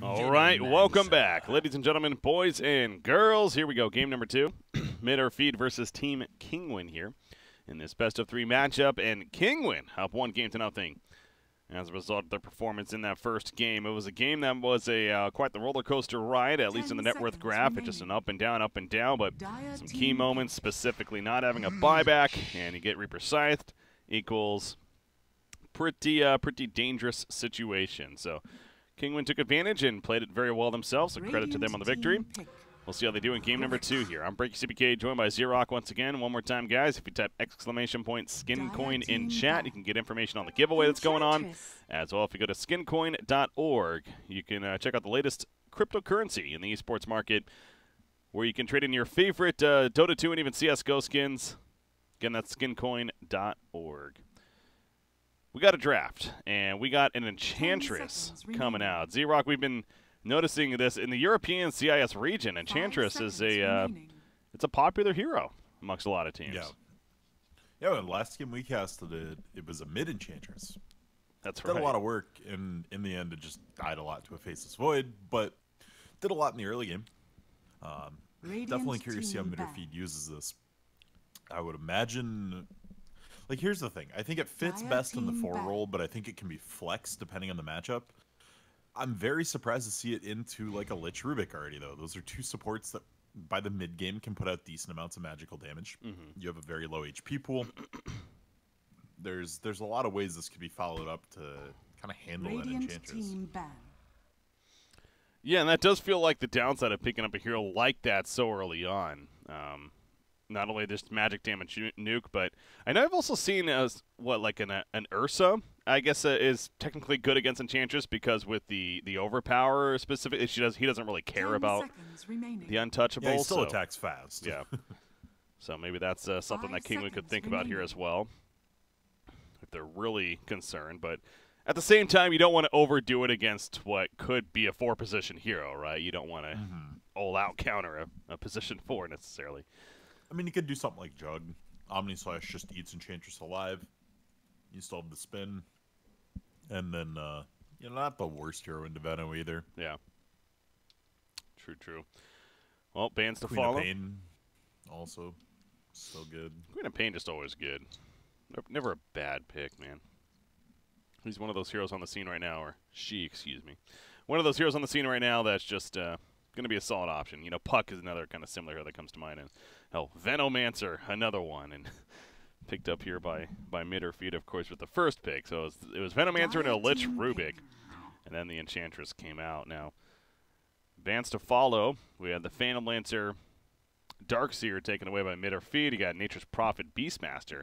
All right, welcome back, ladies and gentlemen, boys and girls. Here we go, game number 2, MidOrFeed versus Team Kinguin here in this best-of-3 matchup, and Kinguin up 1-0 as a result of their performance in that first game. It was a game that was quite the roller coaster ride, at least in the net worth graph. It's just an up and down, but some key moments, specifically not having a buyback, and you get Reaper Scythed equals pretty dangerous situation. So Kinguin took advantage and played it very well themselves, so credit to them on the victory. We'll see how they do in game number 2 here. I'm BreakyCPK, joined by ZrRock once again. One more time, guys, if you type !SkinCoin in chat, you can get information on the giveaway that's going on. As well, if you go to SkinCoin.org, you can check out the latest cryptocurrency in the esports market, where you can trade in your favorite Dota 2 and even CSGO skins. Again, that's SkinCoin.org. We got a draft, and we got an Enchantress coming out. ZrRock, we've been noticing this in the European CIS region. Enchantress is it's a popular hero amongst a lot of teams. Yeah, when last game we casted it was a mid-Enchantress. That's right. Did a lot of work, and in the end it just died a lot to a Faceless Void, but did a lot in the early game. Definitely curious to see how MidOrFeed uses this. I would imagine... Like, here's the thing. I think it fits best in the 4 role, but I think it can be flexed depending on the matchup. I'm very surprised to see it into, like, a Lich Rubik already, though. Those are 2 supports that, by the mid-game, can put out decent amounts of magical damage. You have a very low HP pool. There's a lot of ways this could be followed up to kind of handle that Enchantress. Yeah, and that does feel like the downside of picking up a hero like that so early on. Not only just magic damage nuke, but I know I've also seen as an Ursa, I guess, is technically good against Enchantress because with the overpower specifically, he doesn't really care about the untouchable. Yeah, he still attacks fast. Yeah. So maybe that's something that Kinguin could think about here as well, if they're really concerned. But at the same time, you don't want to overdo it against what could be a 4-position hero, right? You don't want to all-out counter a position 4 necessarily. I mean, you could do something like Jug. Omnislash just eats Enchantress alive. You still have the spin. And then, not the worst hero in Deveno either. Yeah. True. Well, bans to Queen follow. of Pain, also, still good. Queen of Pain just always good. Never a bad pick, man. He's one of those heroes on the scene right now, or she, excuse me. One of those heroes on the scene right now that's just going to be a solid option. You know, Puck is another kind of similar hero that comes to mind. And hell, Venomancer, another one, and picked up here by MidOrFeed, of course, with the first pick. So it was Venomancer and a Lich Rubik, and then the Enchantress came out. Now, bans to follow. We had the Phantom Lancer, Darkseer taken away by MidOrFeed. You got Nature's Prophet, Beastmaster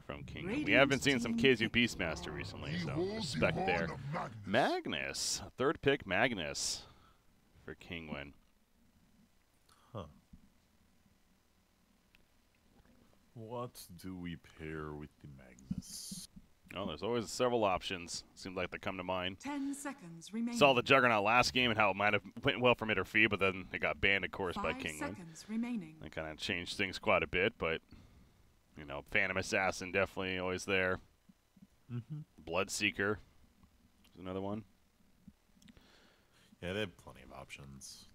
from Kinguin. We have been seeing some KZU Beastmaster recently, so respect there. Magnus, 3rd pick, Magnus for Kinguin. What do we pair with the Magnus? Oh, there's always several options. Seems like they come to mind. 10 seconds remaining. Saw the Juggernaut last game and how it might have went well for MidOrFeed, but then it got banned, of course, by Kinguin. 5 seconds remaining. That kind of changed things quite a bit, but, you know, Phantom Assassin definitely always there. Bloodseeker is another one. Yeah, they have plenty of options.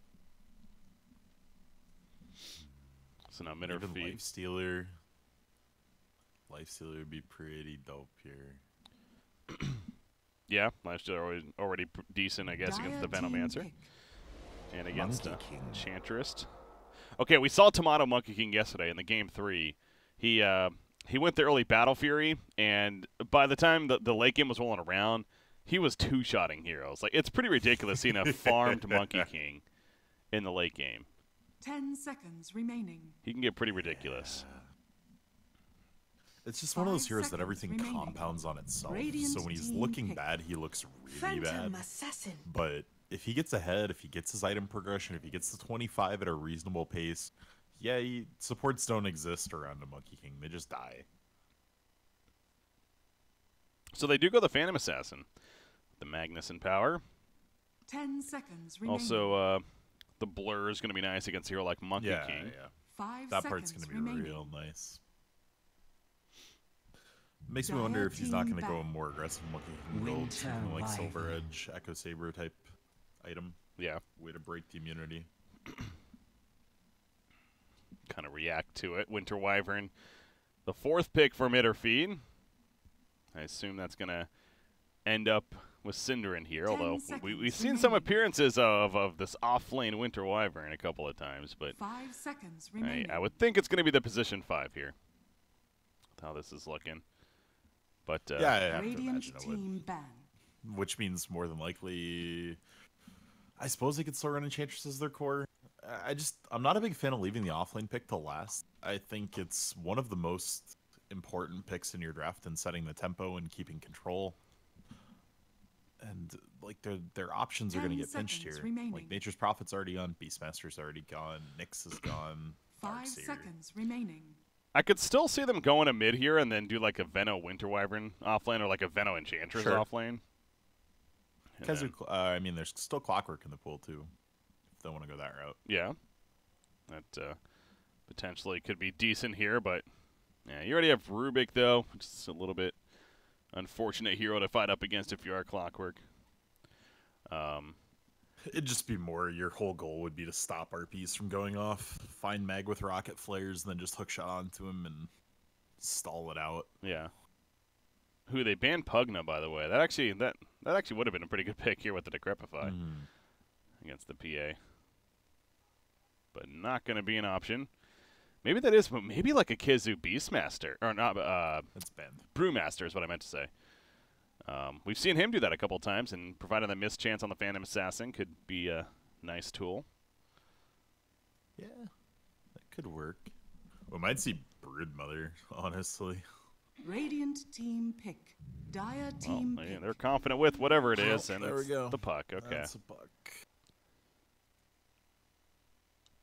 So now MidOrFeed. Lifestealer. Lifestealer would be pretty dope here. Yeah, Lifestealer already decent, I guess, against the Venomancer. And against Enchantress. Okay, we saw Tomato Monkey King yesterday in the game 3. He went the early Battle Fury, and by the time the late game was rolling around, he was 2-shotting heroes. Like, it's pretty ridiculous seeing a farmed Monkey King in the late game. 10 seconds remaining. He can get pretty ridiculous. It's just one of those heroes that everything compounds on itself. So when he's looking bad, he looks really bad. But if he gets ahead, if he gets his item progression, if he gets the 25 at a reasonable pace, yeah, supports don't exist around a Monkey King. They just die. So they do go the Phantom Assassin. The Magnus in power. 10 seconds remaining. Also, the Blur is going to be nice against a hero like Monkey King. Yeah. 5 that seconds part's going to be remaining. real nice. Makes me wonder if he's not going to go a more aggressive Monkey King build, something like Silver Edge, Echo Saber type item. Yeah. Way to break the immunity. Kind of react to it. Winter Wyvern, the 4th pick for MidOrFeed. I assume that's going to end up with Cinder in here, although we've seen some appearances of this off-lane Winter Wyvern a couple of times, but 5 seconds remaining. I would think it's going to be the position 5 here. With how this is looking. But yeah, I have to Radiant imagine it team would. ban. Which means more than likely, I suppose they could still run Enchantress as their core. I'm not a big fan of leaving the offlane pick to last. I think it's one of the most important picks in your draft in setting the tempo and keeping control. And like their options are going to get pinched here. Remaining. Like Nature's Prophet's already gone, Beastmaster's already gone, Nyx is gone. 5 seconds remaining. I could still see them going to mid here and then do like a Veno Winter Wyvern offlane or like a Veno Enchantress offlane. Because I mean, there's still Clockwork in the pool too. If they want to go that route. Yeah, that potentially could be decent here, but yeah, you already have Rubik though, which is a little bit unfortunate hero to fight up against if you are Clockwork. It'd just be more, your whole goal would be to stop RPs from going off, find Mag with rocket flares, and then just hook shot onto him and stall it out. Yeah. Who they banned Pugna, by the way. That actually would have been a pretty good pick here with the Decrepify against the PA. But not going to be an option. Maybe that is, but maybe like a Kizu Beastmaster. Or not, That's banned. Brewmaster is what I meant to say. We've seen him do that a couple times, and provided a missed chance on the Phantom Assassin could be a nice tool. Yeah, that could work. We might see Broodmother, honestly. Radiant team pick. Dire team Yeah, pick. they're confident with whatever it is, and there we it's go. the puck. Okay. That's a puck.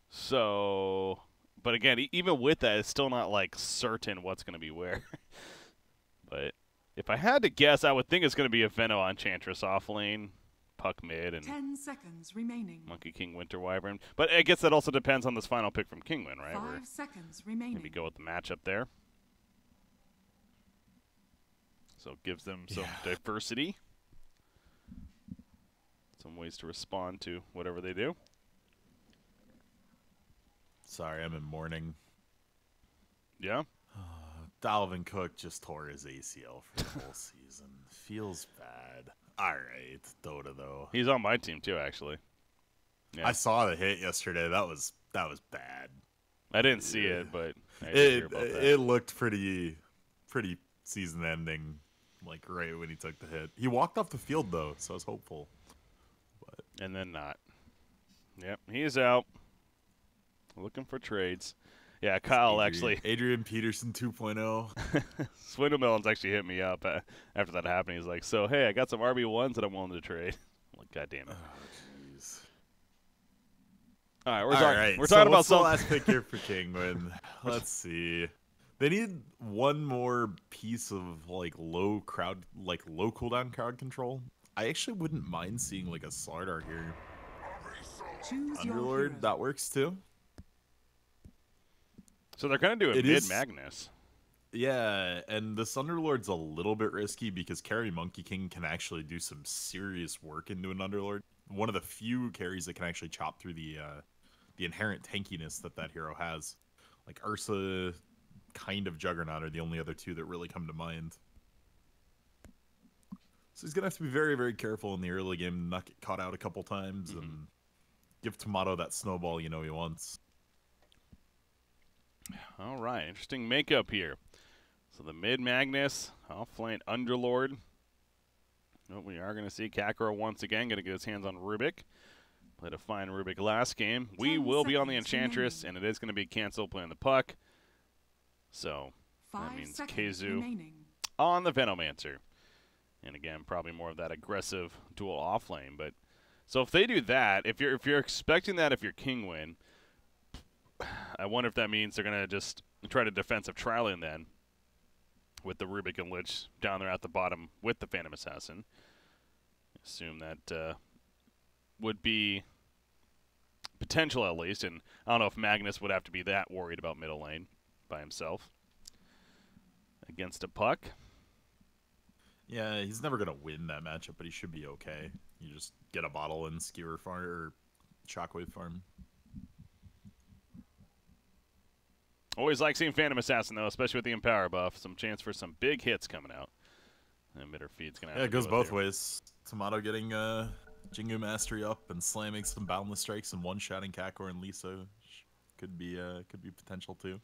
So, but again, even with that, it's still not like certain what's going to be where. But if I had to guess, I would think it's going to be a Veno Enchantress off lane, puck mid, and 10 seconds remaining. Monkey King Winter Wyvern. But I guess that also depends on this final pick from Kinguin, right? 5 seconds remaining. Maybe go with the matchup there. So it gives them some diversity. Some ways to respond to whatever they do. Sorry, I'm in mourning. Yeah? Dalvin Cook just tore his ACL for the whole season. Feels bad. All right, Dota though. He's on my team too, actually. Yeah. I saw the hit yesterday. That was bad. I didn't see it, but I did hear about that. It looked pretty season ending, like right when he took the hit. He walked off the field though, so I was hopeful. But And then not. Yep, he's out. Looking for trades. Yeah, Kyle Adrian Peterson 2.0. Swindlemelon's actually hit me up after that happened. He's like, so, hey, I got some RB1s that I'm willing to trade. I'm like, God damn it. Oh, jeez. All right, we're So talking about what's the some last pick here for Kinguin? Let's see. They need one more piece of like low cooldown crowd control. I actually wouldn't mind seeing like a Slardar here. Choose your Underlord, hero. that works too. So they're going to do a mid-Magnus. Yeah, and this Underlord's a little bit risky because carry Monkey King can actually do some serious work into an Underlord. One of the few carries that can actually chop through the inherent tankiness that hero has. Like Ursa, kind of Juggernaut are the only other two that really come to mind. So he's going to have to be very, very careful in the early game, not get caught out a couple times, and give Tomato that snowball he wants. All right, interesting makeup here. So the mid-Magnus, off-lane Underlord. Oh, we are going to see Kakarot once again going to get his hands on Rubik. Played a fine Rubik last game. We will be on the Enchantress, and it is going to be Cancel playing the puck. So that means Keizu on the Venomancer. And again, probably more of that aggressive dual off-lane. But so if they do that, if you're expecting that if you're Kinguin, I wonder if that means they're going to just try to defensive trialing then with the Rubik and Lich down there at the bottom with the Phantom Assassin. Assume that would be potential at least, and I don't know if Magnus would have to be that worried about middle lane by himself against a puck. Yeah, he's never going to win that matchup, but he should be okay. You just get a bottle and Skewer Farm or Shockwave Farm. Always like seeing Phantom Assassin, though, especially with the Empower buff. Some chance for some big hits coming out. And MidOrFeed's going to have it goes both here. ways. Tomato getting Jingu Mastery up and slamming some Boundless Strikes and one-shotting Kakor and Lisa could be potential, too.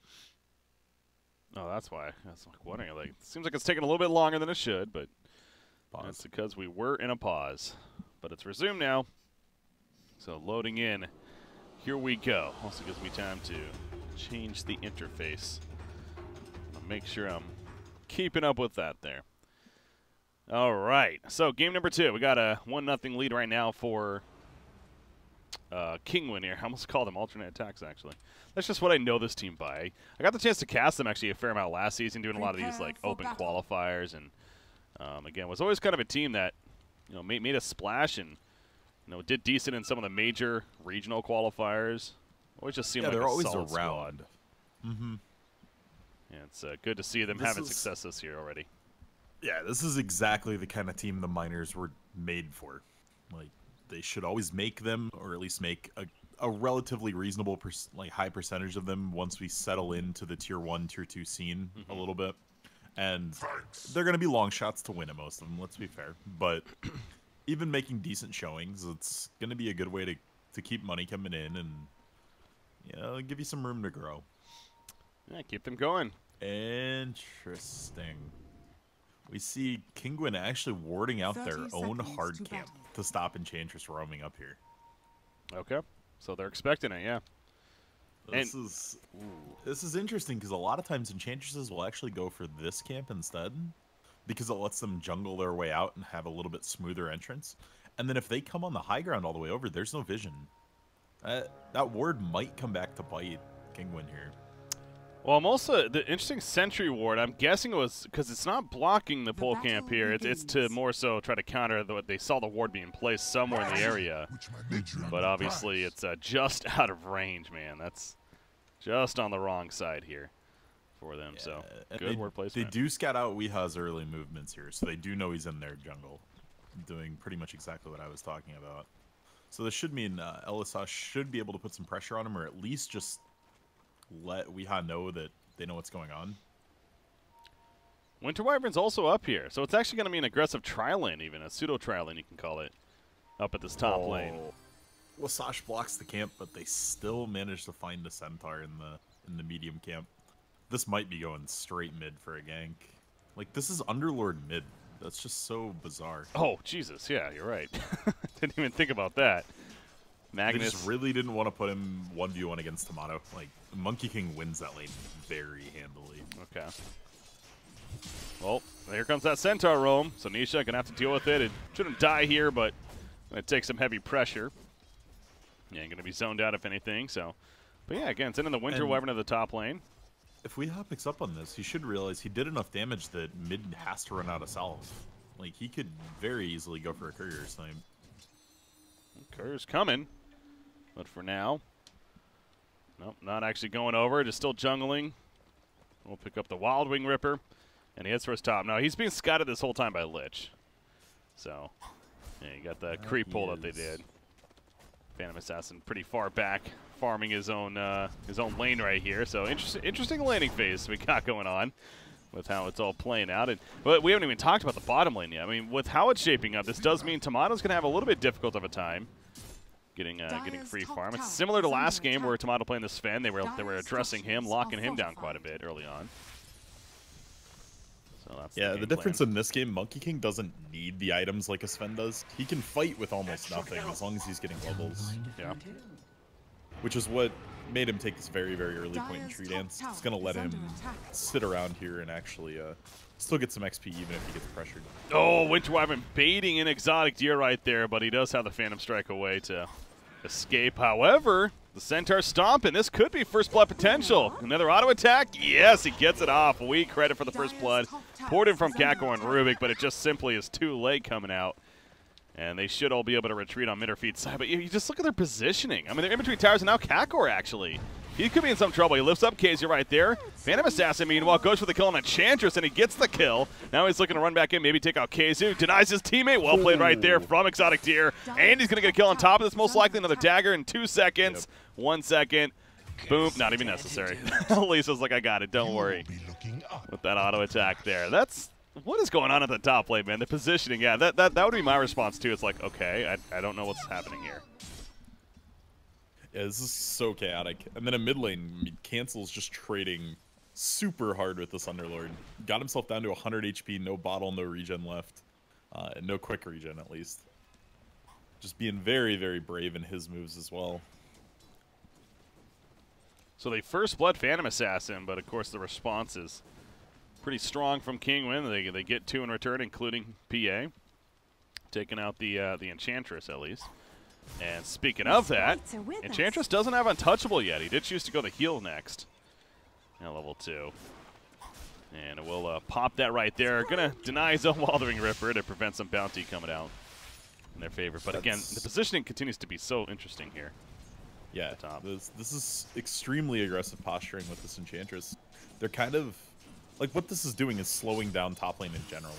Oh, that's why. I was wondering. Like, it seems like it's taking a little bit longer than it should, but that's because we were in a pause. But it's resumed now. So loading in. Here we go. Also gives me time to change the interface. I'll make sure I'm keeping up with that there. All right. So game number 2. We got a 1-0 lead right now for Kinguin here. I almost called them alternate attacks, actually. That's just what I know this team by. I got the chance to cast them actually a fair amount last season, doing a lot of these like open qualifiers, and again, was always kind of a team that made a splash and did decent in some of the major regional qualifiers. Always just seemed like they're a always solid around. squad. Yeah, it's good to see them having success this year already. Yeah, this is exactly the kind of team the minors were made for. Like, they should always make them, or at least make a relatively reasonable, high percentage of them once we settle into the Tier 1, Tier 2 scene a little bit. And they're going to be long shots to win at most of them, let's be fair. But even making decent showings, it's going to be a good way to keep money coming in and, give you some room to grow. Yeah, keep them going. Interesting. We see Kinguin actually warding out their own hard camp to stop Enchantress roaming up here. Okay. So they're expecting it, yeah. This is interesting because a lot of times Enchantresses will actually go for this camp instead because it lets them jungle their way out and have a little bit smoother entrance. And then if they come on the high ground all the way over, there's no vision. That ward might come back to bite Kinguin here. Well, I'm also the interesting sentry ward. I'm guessing it was because it's not blocking the pole camp here. It's to more so try to counter what they saw the ward being placed somewhere in the area. But obviously, it's just out of range, man. That's just on the wrong side here for them. Yeah, so good ward placement. They do scout out Weeha's early movements here, so they do know he's in their jungle, doing pretty much exactly what I was talking about. So this should mean Elisas should be able to put some pressure on him, or at least just let Weeha know that they know what's going on. Winter Wyvern's also up here, so it's actually going to be an aggressive tri-lane, even a pseudo tri-lane you can call it, up at this top lane. Lasash blocks the camp, but they still manage to find a centaur in the medium camp. This might be going straight mid for a gank. Like, this is Underlord mid. That's just so bizarre. Oh, Jesus, yeah, you're right. Didn't even think about that. Magnus. They just really didn't want to put him 1v1 against Tomato. Like, Monkey King wins that lane very handily. Okay. Well, here comes that Centaur roam. So Nisha going to have to deal with it. It shouldn't die here, but going to take some heavy pressure. Yeah, going to be zoned out if anything. So, but yeah, again, sending the Winter Wyvern to the top lane. If Weeha picks up on this, he should realize he did enough damage that mid has to run out of salve. Like, he could very easily go for a courier snipe. Courier's coming. But for now, nope, not actually going over. Just still jungling. We'll pick up the Wild Wing Ripper. And he heads for his top. Now, he's being scouted this whole time by Lich. So, yeah, you got the creep pull that they did. Phantom Assassin pretty far back, farming his own lane right here. So, interesting laning phase we got going on with how it's all playing out. But we haven't even talked about the bottom lane yet. I mean, with how it's shaping up, this does mean Tomato's going to have a little bit difficult of a time getting free farm. It's similar to last game where Tomato playing the Sven. They were addressing him, locking him down quite a bit early on. So that's the difference in this game, Monkey King doesn't need the items like a Sven does. He can fight with almost nothing as long as he's getting globals. Yeah. Which is what made him take this very, very early point in Tree Dance. It's going to let him sit around here and actually still get some XP even if he gets pressured. Oh, Winter Wyvern baiting an exotic deer right there, but he does have the Phantom Strike away to escape. However, the Centaur stomp, and this could be first blood potential. Another auto attack. Yes, he gets it off. We credit for the first blood. Poured in from Kakor and Rubik, but it just simply is too late coming out. And they should all be able to retreat on MidOrFeed's side. But you just look at their positioning. I mean, they're in between towers, and now Kakor, actually. He could be in some trouble. He lifts up KZ right there. Phantom Assassin, meanwhile, goes for the kill on Enchantress, and he gets the kill. Now he's looking to run back in, maybe take out KZ. Denies his teammate. Well played right there from Exotic Deer. And he's going to get a kill on top of this, most likely. Another dagger in 2 seconds. 1 second. Boom. Not even necessary. Lisa's like, I got it. Don't worry. With that auto attack there. That's... What is going on at the top lane, man? The positioning, yeah, that would be my response, too. It's like, okay, I don't know what's happening here. Yeah, this is so chaotic. And then in mid lane, Cancel's just trading super hard with this Underlord. Got himself down to 100 HP, no bottle, no regen left. And no quick regen, at least. Just being very, very brave in his moves as well. So they first blood Phantom Assassin, but of course the response is pretty strong from Kinguin. They get 2 in return, including PA. Taking out the Enchantress, at least. And speaking of that, Enchantress doesn't have Untouchable yet. He did choose to go the heal next. Now level 2. And it will pop that right there. Gonna deny Zone Wildering Ripper to prevent some bounty coming out in their favor. But again, the positioning continues to be so interesting here. Yeah, this is extremely aggressive posturing with this Enchantress. They're kind of... Like, what this is doing is slowing down top lane in general.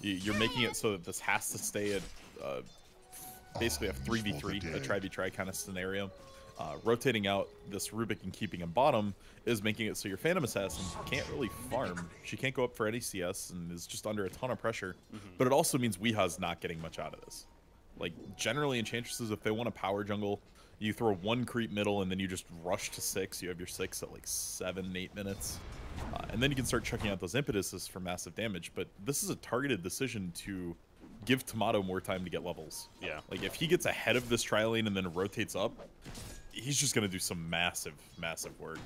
You're making it so that this has to stay at basically a 3v3, a try-v-try kind of scenario. Rotating out this Rubik and keeping him bottom is making it so your Phantom Assassin can't really farm. She can't go up for any CS and is just under a ton of pressure. But it also means Weeha's not getting much out of this. Like, generally Enchantresses, if they want to power jungle, you throw 1 creep middle and then you just rush to 6. You have your 6 at like 7-8 minutes. And then you can start chucking out those impetuses for massive damage. But this is a targeted decision to give Tomato more time to get levels. Yeah. Like, if he gets ahead of this tri lane and then rotates up, he's just going to do some massive, massive work.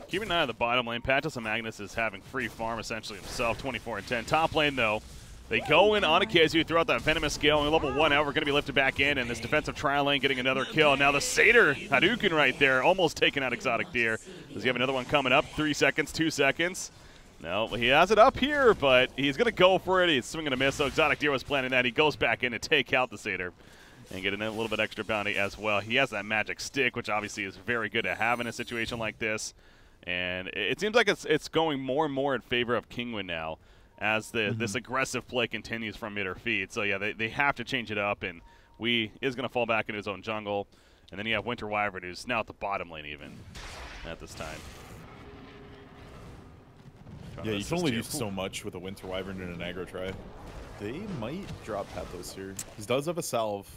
Keeping an eye on the bottom lane. Patches and Magnus is having free farm essentially himself, 24 and 10. Top lane, though, they go in on a KSU throughout that Venomous Scale. And level 1 now, we're going to be lifted back in. And this defensive trial lane getting another kill. And now the Satyr Hadouken right there, almost taking out Exotic Deer. Does he have another one coming up? 3 seconds, 2 seconds. No, he has it up here, but he's going to go for it. He's swinging a miss, so Exotic Deer was planning that. He goes back in to take out the Satyr and get a little bit extra bounty as well. He has that magic stick, which obviously is very good to have in a situation like this. And it seems like it's going more and more in favor of Kinguin now as this aggressive play continues from MidOrFeed. So, yeah, they have to change it up, and Wee is going to fall back into his own jungle. And then you have Winter Wyvern, who's now at the bottom lane even at this time. Yeah, you can only do so much with a Winter Wyvern and an aggro try. They might drop Pathos here. He does have a salve.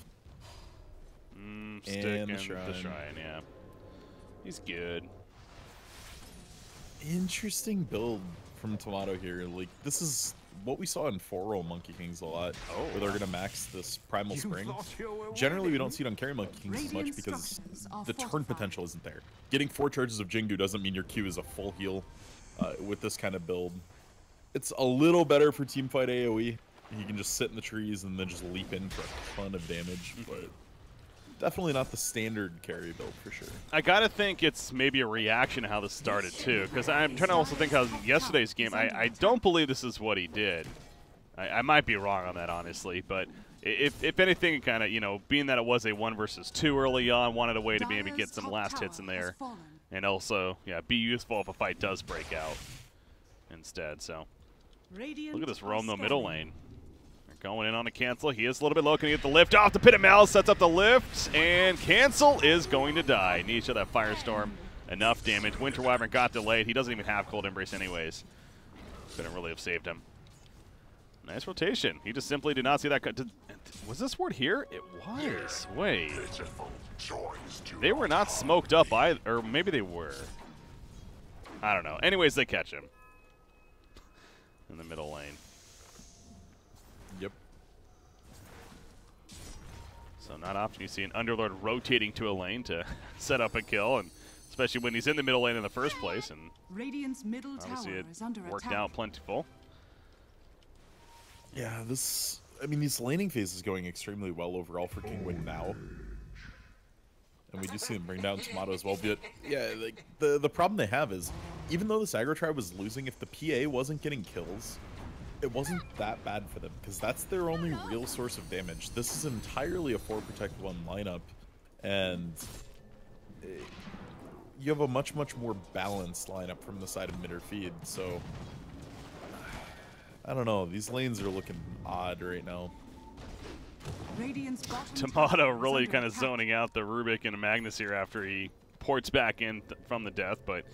Stick and the shrine, yeah. He's good. Interesting build from Tomato here. Like, this is what we saw in 4-roll Monkey Kings a lot, where they're going to max this Primal Spring. Generally, we don't see it on Carry Monkey Kings as much because the turn potential isn't there. Getting 4 charges of Jingu doesn't mean your Q is a full heal. With this kind of build, it's a little better for teamfight AoE. You can just sit in the trees and then just leap in for a ton of damage, but definitely not the standard carry build for sure. I gotta think it's maybe a reaction to how this started too, because I'm trying to also think how yesterday's game. I don't believe this is what he did. I might be wrong on that, honestly, but if anything, kind of, you know, being that it was a 1 versus 2 early on, wanted a way to maybe get some last hits in there. And also, yeah, be useful if a fight does break out instead. So, look at this roam the middle lane. They're going in on a cancel. He is a little bit low. Can he get the lift off? The Pit of Malice sets up the lift, and cancel is going to die. Nisha, that Firestorm, enough damage. Winter Wyvern got delayed. He doesn't even have Cold Embrace anyways. Couldn't really have saved him. Nice rotation. He just simply did not see that. Was this ward here? It was. Wait. They were not smoked up either. Or maybe they were. I don't know. Anyways, they catch him. In the middle lane. Yep. So not often you see an Underlord rotating to a lane to set up a kill, and especially when he's in the middle lane in the first place. And Radiant's middle obviously tower it is under worked attack. out plentiful. Yeah, I mean, this laning phase is going extremely well overall for Kinguin now. And we do see them bring down Tomato as well. But yeah, like the problem they have is, even though this aggro tribe was losing, if the PA wasn't getting kills, it wasn't that bad for them because that's their only real source of damage. This is entirely a 4 protect 1 lineup, and you have a much more balanced lineup from the side of MidOrFeed. So I don't know. These lanes are looking odd right now. Tomato really kind of zoning out the Rubik and Magnus here after he ports back in from the death, but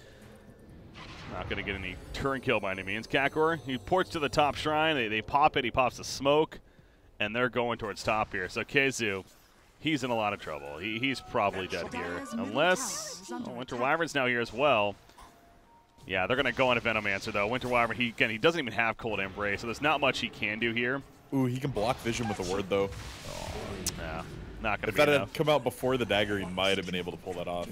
not going to get any turn kill by any means. Kakor, he ports to the top shrine. They pop it. He pops the smoke, and they're going towards top here. So Keizu, he's in a lot of trouble. He's probably dead here. Unless Winter Wyvern's now here as well. Yeah, they're going to go on a Venomancer, though. Winter Wyvern, he doesn't even have Cold Embrace, so there's not much he can do here. Ooh, he can block vision with a ward, though. Yeah, not going to be If that enough. had come out before the dagger, he might have been able to pull that off.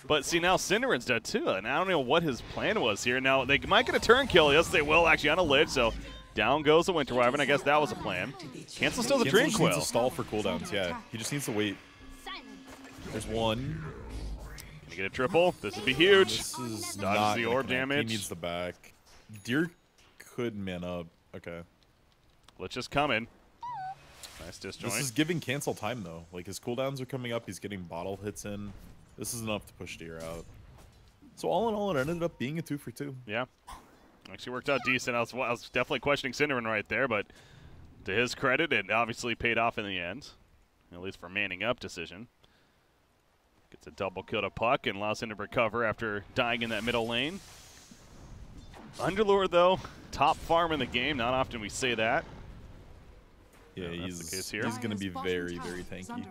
But see, now Cinderin's dead too, and I don't know what his plan was here. Now, they might get a turn kill. Yes, they will, actually, on a Lich, so down goes the Winter Wyvern. I guess that was a plan. Cancel still the Dream Cancel Quill. needs to stall for cooldowns, yeah. He just needs to wait. There's one. Can he get a triple? This would be huge. This is Dodges not the gonna orb connect. damage. He needs the back. Deer could man up. Okay. Lich is coming. Nice disjoint. This is giving cancel time, though. Like, his cooldowns are coming up. He's getting bottle hits in. This is enough to push Deer out. So all in all, it ended up being a 2 for 2. Yeah. Actually worked out decent. I was definitely questioning Cinderin right there, but to his credit, it obviously paid off in the end. At least for manning up decision. Gets a double kill to Puck and allows him to recover after dying in that middle lane. Underlord, though, top farm in the game. Not often we say that. Yeah, No, that's the case here. he's going to be very tanky.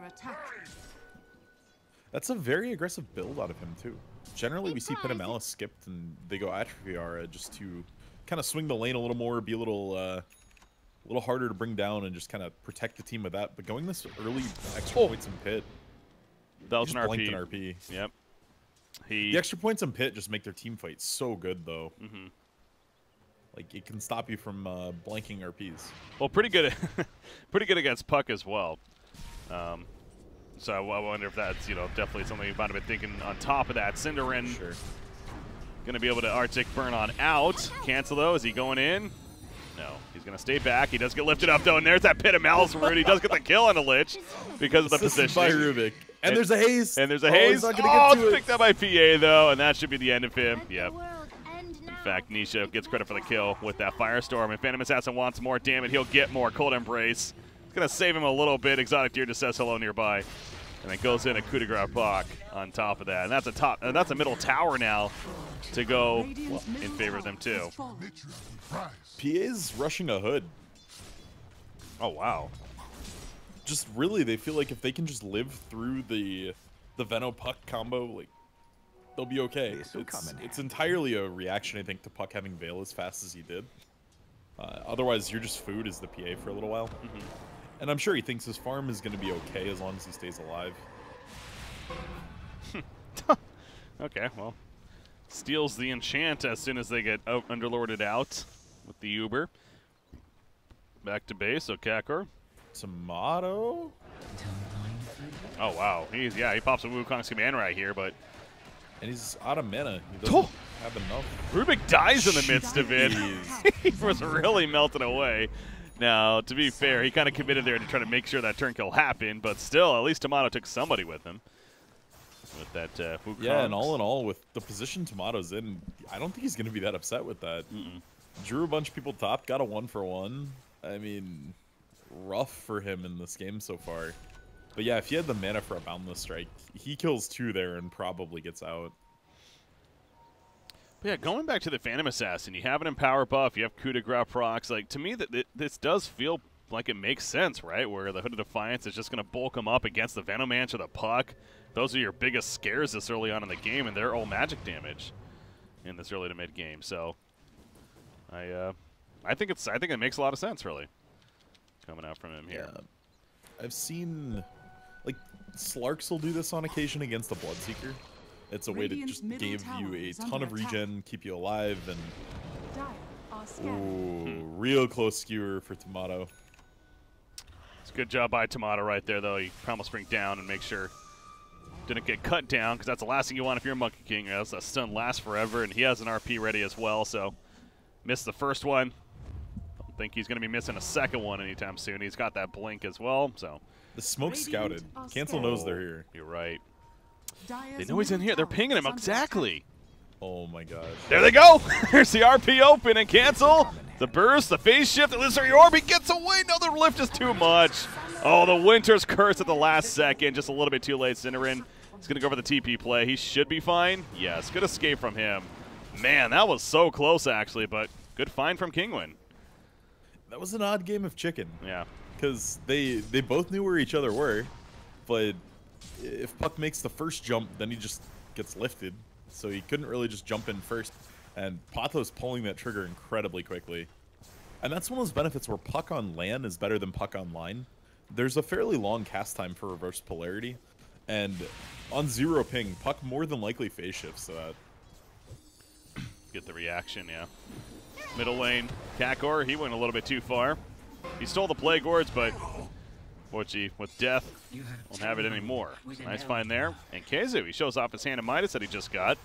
That's a very aggressive build out of him, too. Generally, we see Pit of Malice skipped, and they go Atrophy Aura just to kind of swing the lane a little more, be a little harder to bring down, and just kind of protect the team with that. But going this early extra points in Pit, That was an blanked RP. an RP. Yep. The extra points in Pit just make their team fight so good, though. Mm-hmm. Like, it can stop you from blanking RPs. Well, pretty good, pretty good against Puck as well. So I wonder if that's definitely something you might have been thinking. On top of that, Cinderin Sure. going to be able to Arctic burn on out. Cancel though. Is he going in? No, he's going to stay back. He does get lifted up though, and there's that Pit of Malice route. He does get the kill on the Lich because of the Assisted position. by Rubik. And there's a haze. And there's a Oh, haze. he's not gonna Oh, get to it's it. picked up by PA though, and that should be the end of him. Yep. In fact, Nisha gets credit for the kill with that Firestorm. If Phantom Assassin wants more, damn it, he'll get more. Cold Embrace. It's going to save him a little bit. Exotic Deer just says hello nearby. And then goes in a coup de grace Bach on top of that. And that's a middle tower now to go in favor of them too. PA's rushing a hood. Oh, wow. Just really, they feel like if they can just live through the Veno Puck combo, like, they'll be okay. It's entirely a reaction, I think, to Puck having Veil as fast as he did. Otherwise, you're just food as the PA for a little while. Mm-hmm. And I'm sure he thinks his farm is going to be okay as long as he stays alive. Okay, well. Steals the enchant as soon as they get underlorded out with the Uber. Back to base, so Kakor. Tomato? Oh, wow. He pops a Wukong's command right here, but And he's out of mana. He doesn't have enough. Rubik dies in the midst of it. Jeez. He was really melted away. Now, to be fair, he kind of committed there to try to make sure that turn kill happened, but still, at least Tomato took somebody with him. With that Wukong. Yeah, and all in all, with the position Tomato's in, I don't think he's going to be that upset with that. Drew a bunch of people top, got a 1-for-1. I mean, rough for him in this game so far. But yeah, if he had the mana for a Boundless Strike, he kills 2 there and probably gets out. But yeah, going back to the Phantom Assassin, you have an Empower buff, you have coup de grace procs. Like, to me, this does feel like it makes sense, right? Where the Hood of Defiance is just going to bulk them up against the Venomancer, the Puck. Those are your biggest scares this early on in the game, and they're all magic damage in this early to mid game. So, I think it makes a lot of sense, really, coming out from him here. Yeah. I've seen, like, Slarks will do this on occasion against the Bloodseeker. It's a way to just give you a ton of regen, keep you alive, and ooh, real close skewer for Tomato. It's a good job by Tomato right there, though. He promised bring down and make sure didn't get cut down, because that's the last thing you want if you're a Monkey King. That stun lasts forever, and he has an RP ready as well, so missed the first one. think he's going to be missing a second one anytime soon. He's got that blink as well, so. The smoke's scouted. Cancel knows they're here. You're right. They know he's in here. They're pinging him. Exactly. Oh, my gosh. There they go. There's the RP open and cancel. The burst, the phase shift. Orb, he gets away. No, the lift is too much. Oh, the Winter's Curse at the last second. Just a little bit too late. Cinderin is going to go for the TP play. He should be fine. Yes, good escape from him. Man, that was so close, actually, but good find from Kinguin. That was an odd game of chicken. Yeah. Because they both knew where each other were, but if Puck makes the first jump, then he just gets lifted. So he couldn't really just jump in first. And Pato's pulling that trigger incredibly quickly. And that's one of those benefits where Puck on land is better than Puck on line. There's a fairly long cast time for reverse polarity. And on 0 ping, Puck more than likely phase shifts to that. Get the reaction, yeah. Middle lane, Kakor, he went a little bit too far. He stole the Plague Words, but Bochi, with death, won't have it anymore. Nice find there. And Keizu, he shows off his hand of Midas that he just got.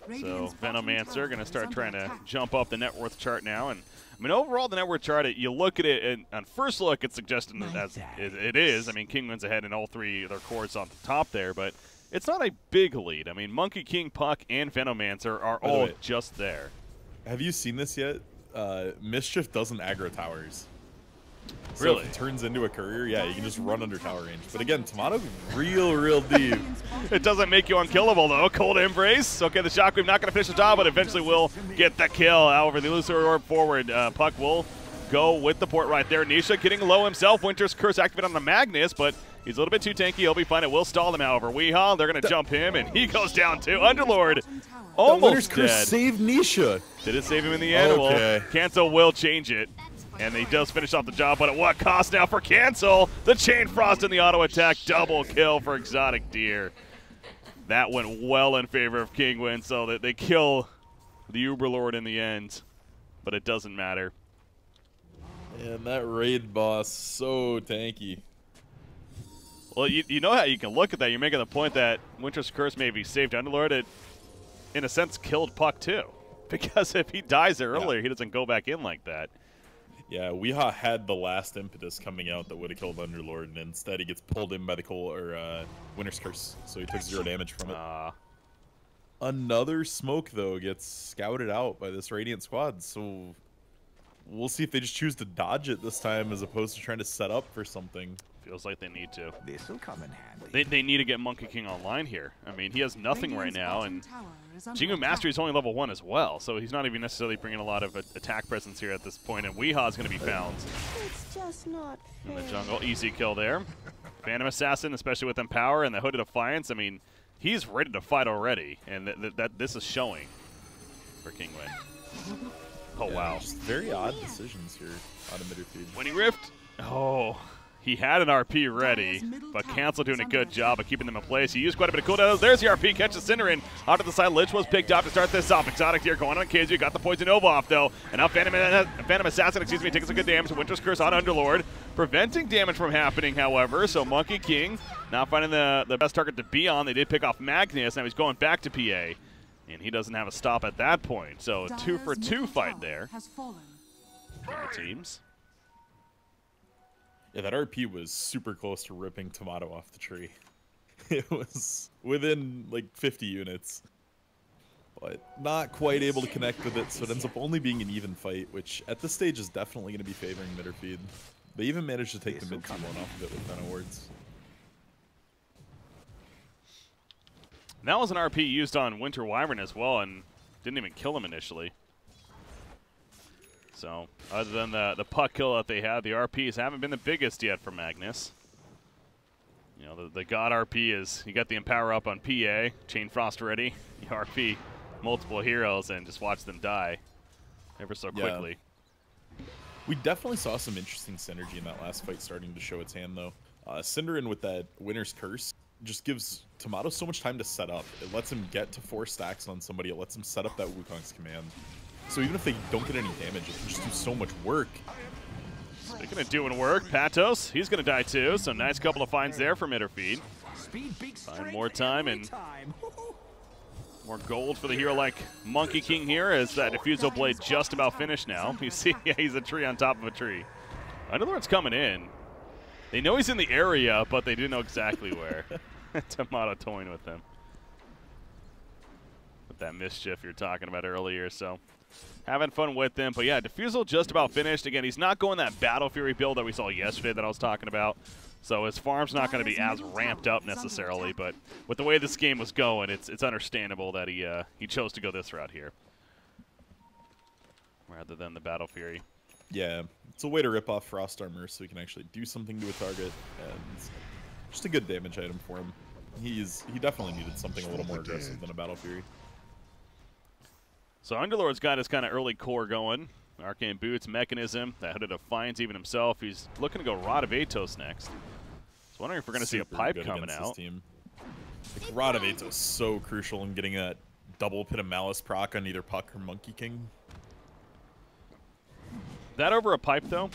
So Venomancer going to start trying to jump up the net worth chart now. And I mean, overall, the net worth chart, you look at it, and on first look, it's suggesting that as it is. I mean, Kinguin's ahead in all 3 of their cores on the top there, but it's not a big lead. I mean, Monkey King, Puck, and Venomancer are all just there. Have you seen this yet? Mischief doesn't aggro towers. So Really? if it turns into a courier, yeah, you can just run under tower range. But again, Tomato real deep. It doesn't make you unkillable, though. Cold Embrace. Okay, the Shockwave not going to finish the job, but eventually will get the kill. However, the Illusory Orb forward. Puck will go with the port right there. Nisha getting low himself. Winter's Curse activated on the Magnus, but he's a little bit too tanky. He'll be fine. It will stall him, however. Weehaw, they're going to jump him, and he goes down too. Underlord almost Winter's Curse dead. saved Nisha. Did it save him in the end? Okay. Well, Cancel will change it. And he does finish off the job, but at what cost now for Cancel? The Chain Frost in the auto attack. Double kill for Exotic Deer. That went well in favor of Kinguin, so that they kill the Uberlord in the end. But it doesn't matter. And that raid boss, so tanky. Well, you know how you can look at that. You're making the point that Winter's Curse maybe saved Underlord. It, in a sense, killed Puck, too. Because if he dies there earlier, he doesn't go back in like that. Yeah, Weehaw had the last impetus coming out that would have killed Underlord, and instead he gets pulled in by the Winter's Curse, so he took 0 damage from it. Another smoke, though, gets scouted out by this Radiant squad, so we'll see if they just choose to dodge it this time as opposed to trying to set up for something. Feels like they need to. This'll come in handy. They need to get Monkey King online here. I mean, he has nothing right now, and Jingu Mastery is only level 1 as well, so he's not even necessarily bringing a lot of attack presence here at this point, and Weehaw's going to be found It's just not in the jungle. Easy kill there. Phantom Assassin, especially with Empower and the Hooded Defiance, I mean, he's ready to fight already, and this is showing for Kinguin. Oh, wow. Just very odd decisions here out of MidOrFeed. When he riffed, oh, he had an RP ready, but Cancel doing a good job of keeping them in place. He used quite a bit of cooldowns. There's the RP, catches Cinderin. Out to the side, Lich was picked up to start this off. Exotic here going on Keizu, got the Poison Nova off, though. And now Phantom Assassin, taking some good damage. Winter's Curse on Underlord, preventing damage from happening, however. So Monkey King not finding the best target to be on. They did pick off Magnus, now he's going back to PA. And he doesn't have a stop at that point. So 2-for-2 fight there from the teams. Yeah, that RP was super close to ripping Tomato off the tree. It was within like 50 units. But not quite able to connect with it, so it ends up only being an even fight, which at this stage is definitely going to be favoring MidOrFeed. They even managed to take the mid team one off of it with Venom Wards. That was an RP used on Winter Wyvern as well, and didn't even kill him initially. So, other than the Puck kill that they had, the RPs haven't been the biggest yet for Magnus. You know, the God RP is, you got the Empower up on PA, Chain Frost ready, you RP multiple heroes, and just watch them die ever so quickly. We definitely saw some interesting synergy in that last fight starting to show its hand, though. Cinderin with that Winter's Curse just gives Tomato so much time to set up. It lets him get to 4 stacks on somebody. It lets him set up that Wukong's command. So even if they don't get any damage, it can just do so much work. Speaking of doing work, Patos, he's going to die too, so nice couple of finds there for MidOrFeed. Find more time, and More gold for the hero like Monkey King here as that Diffusal Blade just about finished now. You see, he's a tree on top of a tree. Underlord's coming in. They know he's in the area, but they didn't know exactly where. Tomato toying with him. With that mischief you're talking about earlier, so having fun with him. But yeah, Diffusal just about finished. Again, he's not going that Battle Fury build that we saw yesterday that I was talking about. So his farm's not going to be as ramped up necessarily, but with the way this game was going, it's understandable that he chose to go this route here rather than the Battle Fury. Yeah, it's a way to rip off Frost Armor so he can actually do something to a target, and just a good damage item for him. He definitely needed something a little more aggressive than a Battle Fury. So Underlord's got his kind of early core going. Arcane Boots, Mechanism, that Hood of Defiance even himself. He's looking to go Rod of Atos next. So wondering if we're going to see a pipe coming out. Like, Rod of Atos is so crucial in getting that double Pit of Malice proc on either Puck or Monkey King. That over a pipe, though?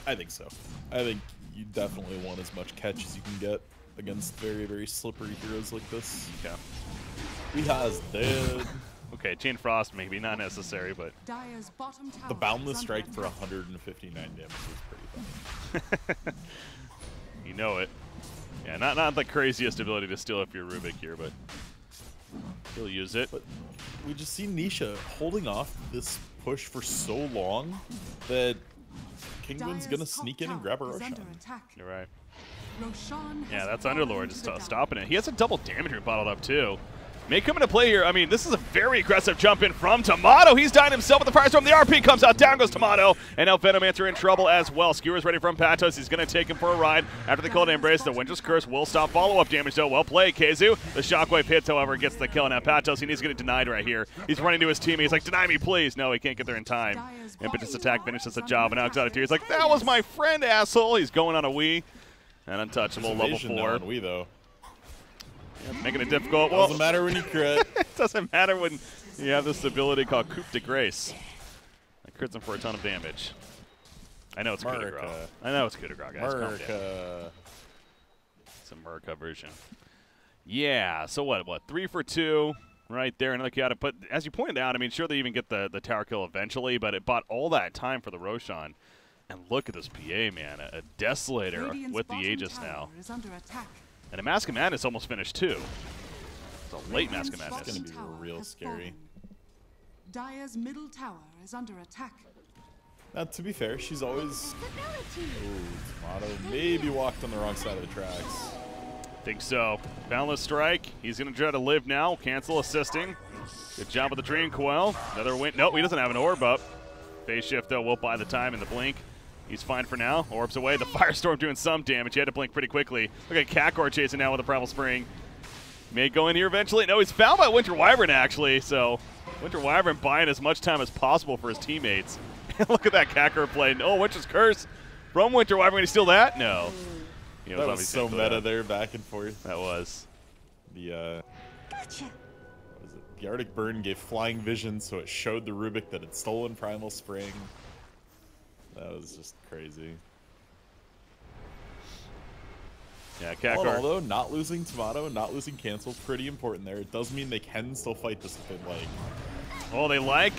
I think so. I think you definitely want as much catch as you can get against very, very slippery heroes like this. Okay. He has dead. Okay, Chain Frost maybe, not necessary, but... The Boundless Strike for 159 damage is pretty funny. You know it. Yeah, not the craziest ability to steal up your Rubik here, but he'll use it. But we just see Nisha holding off this push for so long that Kinguin's going to sneak in and grab a Roshan. You're right. Yeah, that's Underlord just stopping it. He has a double damage rate bottled up, too. May come into play here. I mean, this is a very aggressive jump in from Tomato. He's dying himself with the Firestorm. The RP comes out. Down goes Tomato. And now Venomancer in trouble as well. Skewer's ready from Patos. He's going to take him for a ride. After the Cold Embrace, the Winter's Curse will stop follow-up damage, though. Well played, Keizu. The Shockwave hits, however, gets the kill. Now Patos, he needs to get it denied right here. He's running to his team. He's like, deny me, please. No, he can't get there in time. Impetus attack finishes the job. And now Exotic Tear. He's like, that was my friend, asshole. He's going on a Wii. And untouchable, level 4. On Wii, though. Yeah, making it difficult. Well, doesn't matter when you crit. It doesn't matter when you have this ability called Coup de Grace. That crits him for a ton of damage. I know it's coup de grace. I know it's coup de grace, guys. It's a Murica version. Yeah, so what, 3 for 2 right there. Another chaotic. But as you pointed out, I mean, sure they even get the tower kill eventually, but it bought all that time for the Roshan. And look at this PA, man. A Desolator with the Aegis now. And a Mask of Madness almost finished, too. It's a late Mask of Madness. It's going to be real scary. Dire's middle tower is under attack. Now, to be fair, she's always... Ooh, Tomato maybe walked on the wrong side of the tracks. Think so. Boundless Strike. He's going to try to live now. Cancel assisting. Good job with the Dream Coil. Another win. Nope, he doesn't have an orb up. Phase Shift, though, will buy the time in the blink. He's fine for now. Orbs away. The Firestorm doing some damage. He had to blink pretty quickly. Look at Kakor chasing now with the Primal Spring. May go in here eventually. No, he's found by Winter Wyvern, actually. So Winter Wyvern buying as much time as possible for his teammates. Look at that Kakor play. Oh, Winter's Curse from Winter Wyvern. Going to steal that? No. That was so meta there, back and forth. That was. The, what was it? The Arctic Burn gave Flying Vision, so it showed the Rubik that had stolen Primal Spring. That was just crazy. Yeah, Kakor. Although not losing Tomato, not losing Cancel, pretty important there. It does mean they can still fight this if they like. Oh, they like.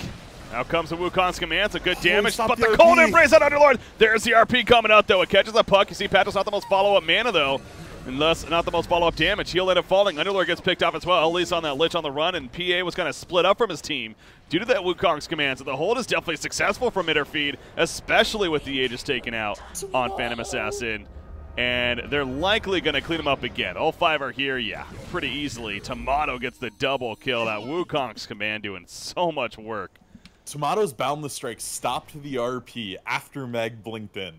Now comes the Wukong's command. It's a good damage, but the Cold Embrace on Underlord. There's the RP coming out, though. It catches a puck. You see Patos not the most follow-up mana, though. And thus, not the most follow-up damage. He'll end up falling. Underlord gets picked off as well. At least on that Lich on the run, and PA was kind of split up from his team due to that Wukong's command. So the hold is definitely successful from MidOrFeed, especially with the Aegis taken out on Phantom Assassin. And they're likely going to clean him up again. All 5 are here, yeah, pretty easily. Tomato gets the double kill. That Wukong's command doing so much work. Tomato's Boundless Strike stopped the RP after Mag blinked in.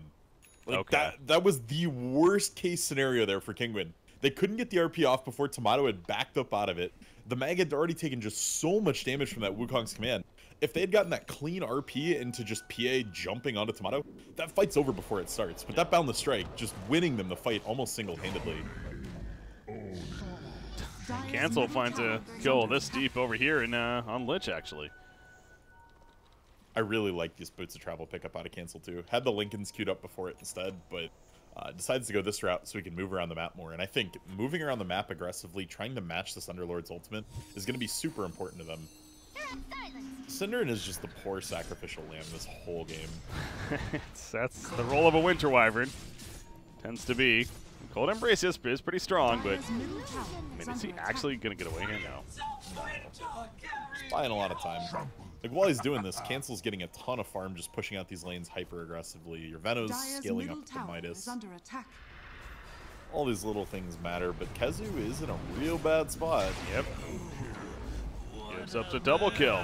Like, okay. That was the worst case scenario there for Kinguin. They couldn't get the RP off before Tomato had backed up out of it. The Mag had already taken just so much damage from that Wukong's command. If they had gotten that clean RP into just PA jumping onto Tomato, that fight's over before it starts. But that Boundless Strike, just winning them the fight almost single-handedly. Cancel finds a kill this deep over here and on Lich, actually. I really like this Boots of Travel pickup out of Cancel, too. Had the Lincolns queued up before it instead, but Decides to go this route so he can move around the map more. And I think moving around the map aggressively, trying to match this Underlord's ultimate, is going to be super important to them. Cinderin is just the poor sacrificial lamb this whole game. That's the role of a Winter Wyvern. Tends to be. Cold Embrace is pretty strong, but I mean, is he actually going to get away here now? Just buying a lot of time. Like, while he's doing this, Cancel's getting a ton of farm just pushing out these lanes hyper-aggressively. Your Veno's scaling up to Midas. All these little things matter, but Kezu is in a real bad spot. Yep. Gives up the double kill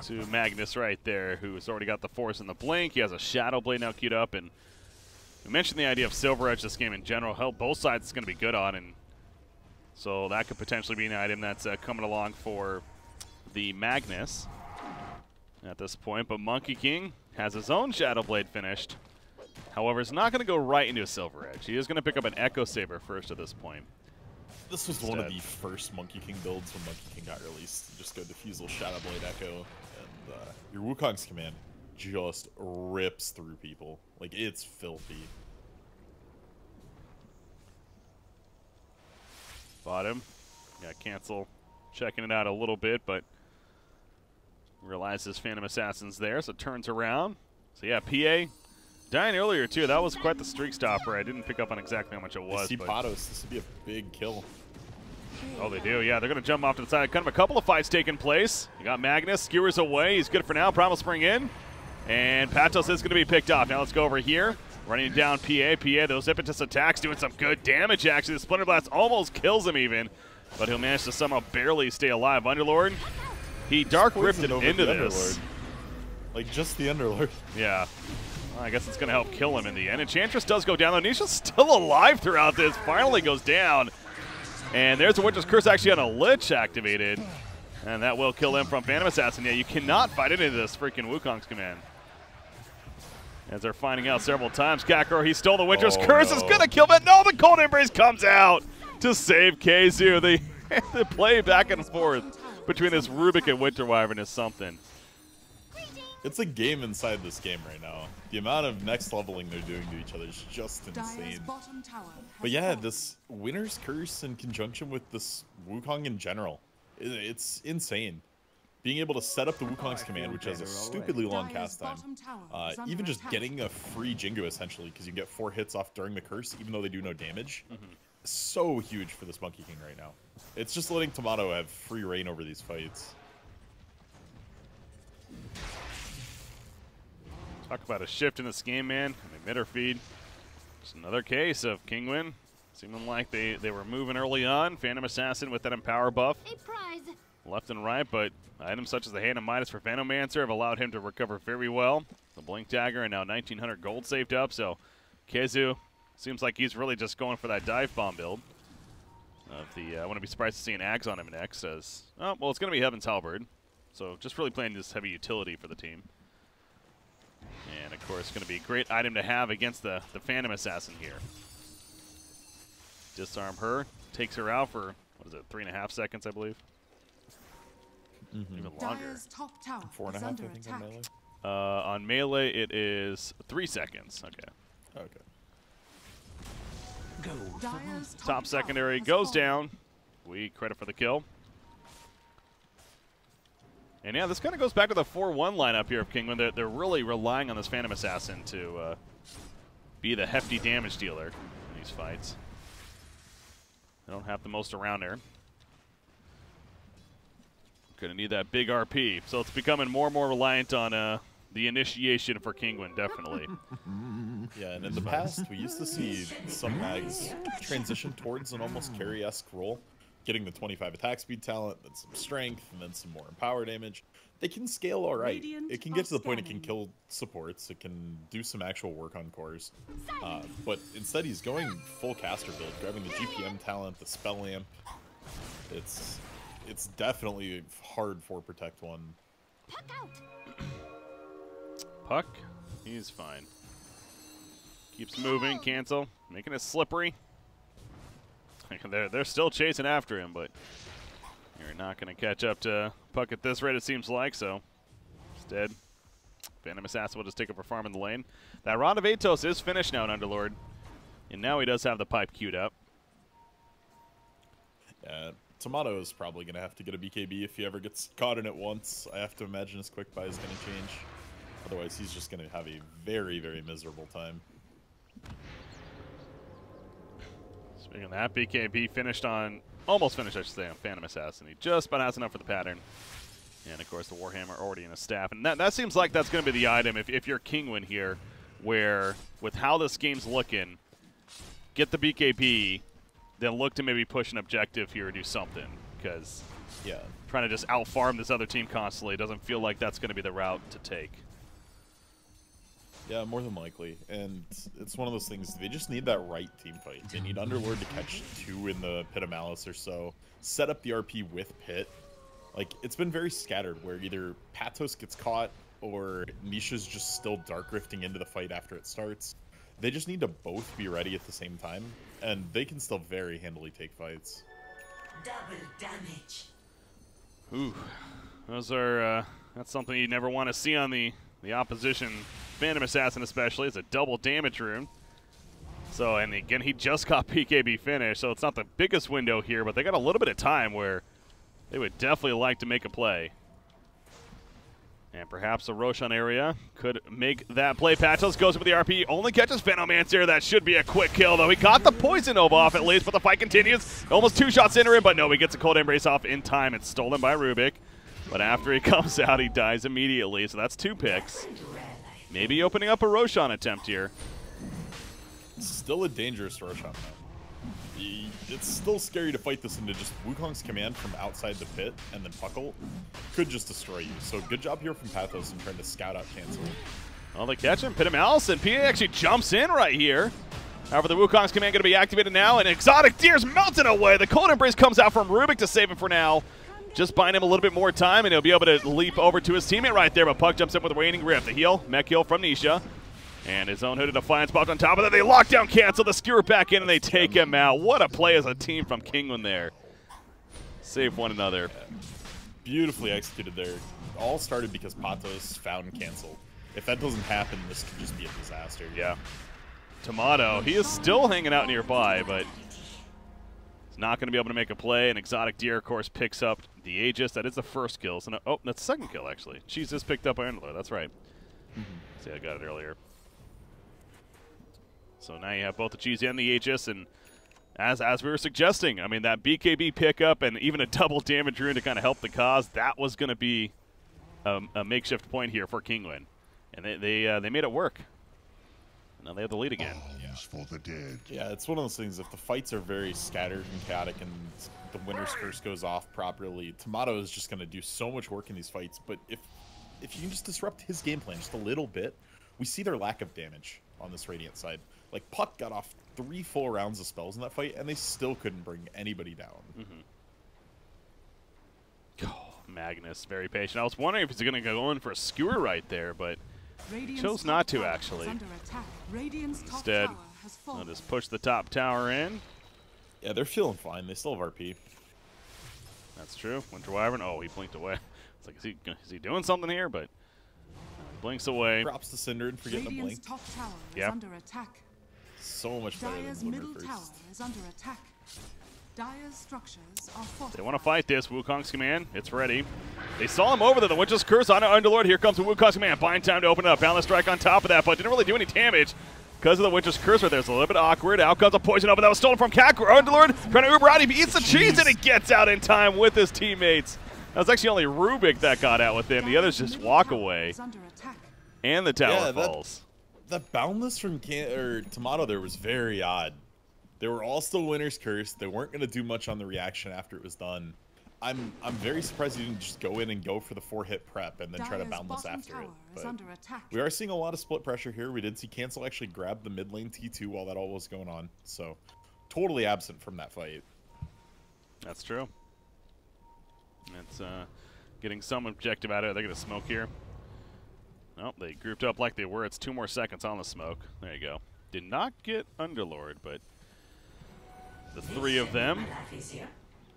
to Magnus right there, who's already got the Force and the Blink. He has a Shadow Blade now queued up, and we mentioned the idea of Silver Edge this game in general. Help both sides is going to be good on, and so that could potentially be an item that's coming along for the Magnus at this point. But Monkey King has his own Shadow Blade finished. However, it's not going to go right into a Silver Edge. He is going to pick up an Echo Saber first at this point. This was one of the first Monkey King builds when Monkey King got released. You just go Diffusal, Shadow Blade, Echo, and your Wukong's command just rips through people. Like, it's filthy. Bottom. Got Cancel checking it out a little bit, but realizes Phantom Assassin's there, so turns around. So yeah, PA dying earlier too. That was quite the streak stopper. I didn't pick up on exactly how much it was. They see Patos. This would be a big kill. Oh, they do. Yeah, they're going to jump off to the side. Kind of a couple of fights taking place. You got Magnus, skewers away. He's good for now. Primal Spring in. And Patos is going to be picked off. Now let's go over here. Running down PA. PA, those impetus attacks doing some good damage, actually. The Splinter Blast almost kills him even. But he'll manage to somehow barely stay alive. Underlord, he Dark Rifted into this. Like, just the Underlord. Yeah. Well, I guess it's going to help kill him in the end. Enchantress does go down, though. Nisha's still alive throughout this. Finally goes down. And there's a Winter's Curse actually on a Lich activated. And that will kill him from Phantom Assassin. Yeah, you cannot fight into this freaking Wukong's command. As they're finding out several times. Kakarot, he stole the Winter's Curse. Is going to kill that. No, the Cold Embrace comes out to save Kezu. The play back and forth between this Rubik and Winter Wyvern is something. It's a game inside this game right now. The amount of next leveling they're doing to each other is just insane. But yeah, this Winter's Curse in conjunction with this Wukong in general, it's insane. Being able to set up the Wukong's command, which has a stupidly long cast time, even just getting a free Jingu essentially, because you get 4 hits off during the curse, even though they do no damage, so huge for this Monkey King right now. It's just letting Tomato have free reign over these fights. Talk about a shift in this game, man. I mean, MidOrFeed. Just another case of Kinguin. Seeming like they were moving early on. Phantom Assassin with that Empower buff. Left and right, but items such as the Hand of Midas for Venomancer have allowed him to recover very well. The Blink Dagger and now 1,900 gold saved up, so Kezu seems like he's really just going for that dive bomb build. I wouldn't be surprised to see an Ags on him next as, oh, well, it's going to be Heaven's Halberd. So just really playing this heavy utility for the team. And, of course, going to be a great item to have against the Phantom Assassin here. Disarm her, takes her out for, what is it, 3.5 seconds, I believe? Even longer. 4.5, I think, on melee. On melee, it is 3 seconds. Okay. Top secondary goes down. We credit for the kill. And yeah, this kind of goes back to the 4-1 lineup here of Kinguin. They're really relying on this Phantom Assassin to be the hefty damage dealer in these fights. They don't have the most around there. Gonna need that big RP. So it's becoming more and more reliant on the initiation for Kinguin, definitely. Yeah, and in the past, we used to see some mags transition towards an almost carry-esque role. Getting the 25 attack speed talent, then some strength, and then some more empower damage. They can scale all right. It can get to the point it can kill supports. It can do some actual work on cores. But instead he's going full caster build, grabbing the GPM talent, the spell lamp. It's definitely hard for Protect 1. Puck, he's fine. Keeps moving, cancel, making it slippery. They're still chasing after him, but you're not going to catch up to Puck at this rate, it seems like, so instead, Phantom Assassin will just take up a farm in the lane. That Rod of Atos is finished now in Underlord. And now he does have the pipe queued up. Yeah, Tomato is probably going to have to get a BKB if he ever gets caught in it once. I have to imagine his quick buy is going to change. Otherwise, he's just going to have a very, very miserable time. Speaking of that, BKB finished on, almost finished, I should say, on Phantom Assassin. He just about has enough for the pattern. And, of course, the Warhammer already in his staff. And that seems like that's going to be the item if you're Kinguin here, where with how this game's looking, get the BKB, then look to maybe push an objective here or do something. Because trying to just out-farm this other team constantly doesn't feel like that's going to be the route to take. Yeah, more than likely. And it's one of those things, they just need that right team fight. They need Underlord to catch 2 in the Pit of Malice or so, set up the RP with Pit. Like, it's been very scattered, where either Patos gets caught or Nisha's just still Dark Rifting into the fight after it starts. They just need to both be ready at the same time, and they can still very handily take fights. Double damage. Ooh, those are, that's something you never want to see on the opposition Phantom Assassin especially. It's a double damage rune. So, and again, he just got PKB finished, so it's not the biggest window here, but they got a little bit of time where they would definitely like to make a play. And perhaps a Roshan area could make that play. Patos goes with the RP, only catches Venomancer. That should be a quick kill, though. He got the Poison Nova off at least, but the fight continues. Almost 2 shots into him, but no, he gets a Cold Embrace off in time. It's stolen by Rubik. But after he comes out, he dies immediately, so that's 2 picks. Maybe opening up a Roshan attempt here. Still a dangerous Roshan, though. It's still scary to fight this into just Wukong's command from outside the pit, and then Puckle could just destroy you. So good job here from Pathos in trying to scout out Cancel. Well, they catch him, Pit of Malice, and PA actually jumps in right here. However, the Wukong's command going to be activated now, and Exotic Deer's melting away. The Cold Embrace comes out from Rubik to save him for now. Just buying him a little bit more time, and he'll be able to leap over to his teammate right there, but Puck jumps in with a Waning Rift. The heal, mech heal from Nisha. And his own Hooded Defiance popped on top of that. They lock down Cancel, the skewer back in, and they take him out. What a play as a team from Kinguin there. Save one another. Beautifully executed there. All started because Patos found Cancel. If that doesn't happen, this could just be a disaster. Yeah. Tomato, he is still hanging out nearby, but he's not going to be able to make a play. And Exotic Deer, of course, picks up the Aegis. That is the first kill. So oh, that's the second kill, actually. She's just picked up by Underlord. That's right. See, I got it earlier. So now you have both the Cheese and the Aegis, and as we were suggesting, I mean, that BKB pickup and even a double damage rune to kind of help the cause, that was going to be a makeshift point here for Kinguin. And they made it work. Now they have the lead again. For the dead. Yeah, it's one of those things, if the fights are very scattered and chaotic and the Winter's Curse goes off properly, Tomato is just going to do so much work in these fights, but if you can just disrupt his game plan just a little bit, we see their lack of damage on this Radiant side. Like, Puck got off 3 full rounds of spells in that fight, and they still couldn't bring anybody down. Oh, Magnus, very patient. I was wondering if he's going to go in for a skewer right there, but chose not to, actually. Instead, I'll just push the top tower in. Yeah, they're feeling fine. They still have RP. That's true. Winter Wyvern, oh, he blinked away. It's like, is he doing something here? But blinks away. Drops the Cinder and forgetting the blink. Top tower is under attack. So much better Dire's than middle Winter tower First. is under attack. Dire's structures are fortified. They want to fight this. Wukong's command, it's ready. They saw him over there. The Witch's Curse on Underlord. Here comes the Wukong's command. Buying time to open it up. Boundless Strike on top of that, but didn't really do any damage because of the Witch's Curse right there. It's a little bit awkward. Out comes a Poison Nova that was stolen from Kakru. Underlord trying to Uber out. He eats the cheese and he gets out in time with his teammates. That was actually only Rubik that got out with him. The others just walk away. And the tower falls. That Boundless from Tomato there was very odd. They were all still Winter's Curse. They weren't going to do much on the reaction after it was done. I'm very surprised he didn't just go in and go for the 4-hit prep and then try to Boundless after it. But we are seeing a lot of split pressure here. We did see Cancel actually grab the mid lane T2 while that all was going on. So totally absent from that fight. That's true. It's getting some objective out of it. They're going to smoke here. Nope, they grouped up like they were. It's 2 more seconds on the smoke. There you go. Did not get Underlord, but the 3 of them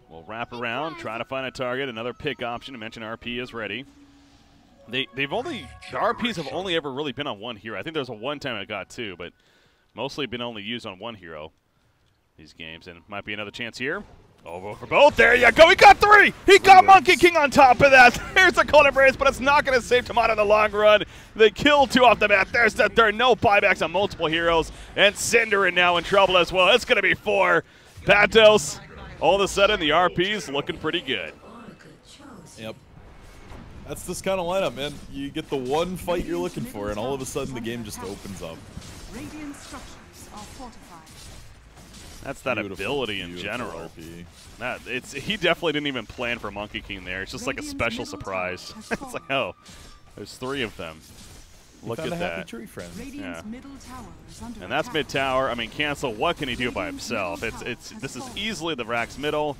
will wrap around, try to find a target. Another pick option. I mentioned RP is ready. The RPs have only ever really been on one hero. I think there's a one time it got 2, but Mostly been only used on one hero these games, and might be another chance here. Over for both. There you go. He got 3. He got Monkey King on top of that. There's the cold embrace, but it's not going to save Tomato in the long run. They kill 2 off the bat. There's the third. No buybacks on multiple heroes. And Cinderin now in trouble as well. It's going to be 4. Patos, all of a sudden, the RP's looking pretty good. Yep. That's this kind of lineup, man. You get the one fight you're looking for, and all of a sudden the game just opens up. Radiant structures are fortified. That's that ability in general. He definitely didn't even plan for Monkey King there. It's just like a special surprise. It's like, oh, there's 3 of them. Look at that. Yeah. And that's mid tower. I mean, Cancel, what can he do by himself? This is easily the Rax middle.